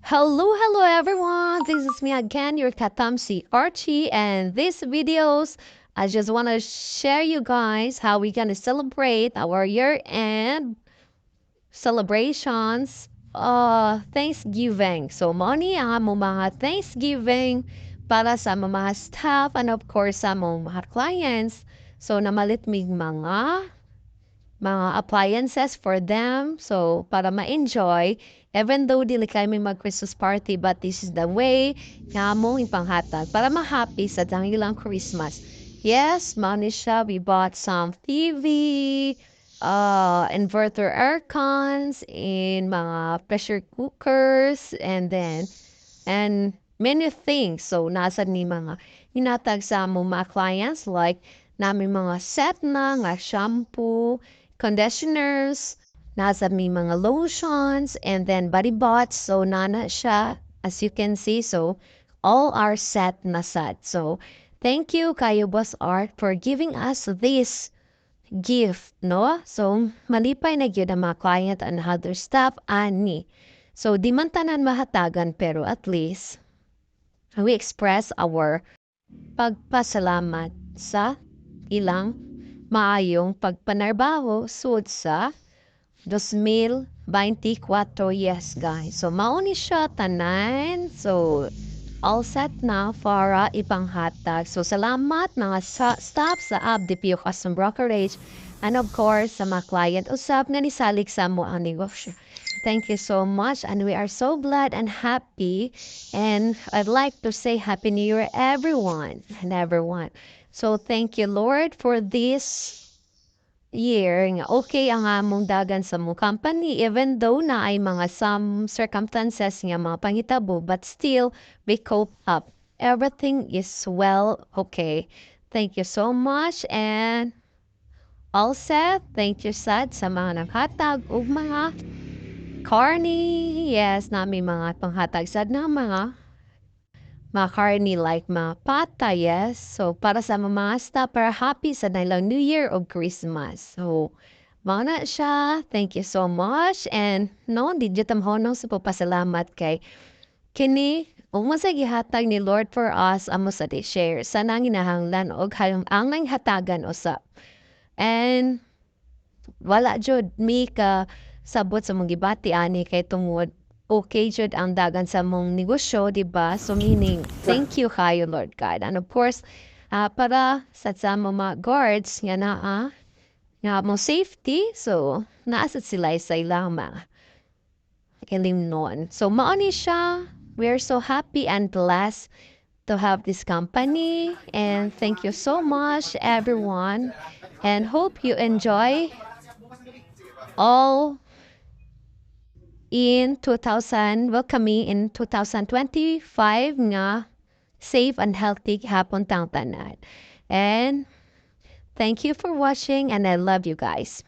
Hello everyone. This is me again, your Katamsi Archie, and these videos I just want to share you guys how we gonna celebrate our year-end celebrations. Thanksgiving. So money ang mga Thanksgiving para sa mga staff and of course sa mga clients. So namalit mig mga appliances for them. So, para ma-enjoy, even though dili kami mag-Christmas party, but this is the way nga mo ipanghatag para ma-happy sa ilang Christmas. Yes, money siya. We bought some TV, inverter aircons, in mga pressure cookers, and many things. So, nasa ni mga hinatag sa mo mga clients like namin mga set na nga shampoo, conditioners, nasa may mga lotions, and then body bots. So, nana siya, as you can see. So, all are set na sad. So, thank you kayo, Boss Art, for giving us this gift, no? So, malipay na gyud ang mga client and other staff, ani. So, di man tanan mahatagan, pero at least, we express our pagpasalamat sa ilang maayong pagpanarbaho sud sa 2024. Yes, guys. So, mauni siya tanan. So, all set na para ipanghatag. So, salamat mga staff sa ABDPO Custom Brokerage and of course sa mga client usab nga nisalig sa mo ang negosyo. Thank you so much and we are so glad and happy, and I'd like to say Happy New Year everyone and everyone. So thank you Lord for this year nga okay ang among dagan sa mong company, even though na ay mga some circumstances nga mga pangitabo, but still we cope up. Everything is well okay. Thank you so much and all set. Thank you sad sa mga naghatag ug mga carny. Yes, nami mga panghatag sad na mga carny like mga pata, yes. So, para sa mga staff, para happy sa nilang New Year o Christmas. So, mga na siya. Thank you so much. And, no, di dyan tamhonong sa papasalamat kay kini, umasa gihatag ni Lord for us, amo sa di share. Sana ginahanglan og ang nang hatagan usap. And, wala jud mi ka sabot sa mong gibati ani kay tungod okay jud ang dagan sa mong negosyo, di ba? So meaning, thank you kayo Lord God. And of course, para sa mga guards nga mo safety, so naasat sila sa ilang mga kilimnon. So maoni siya. We're so happy and blessed to have this company, and thank you so much everyone, and hope you enjoy all in 2000, welcoming in 2025 nga safe and healthy hapon tang tanan. And thank you for watching and I love you guys.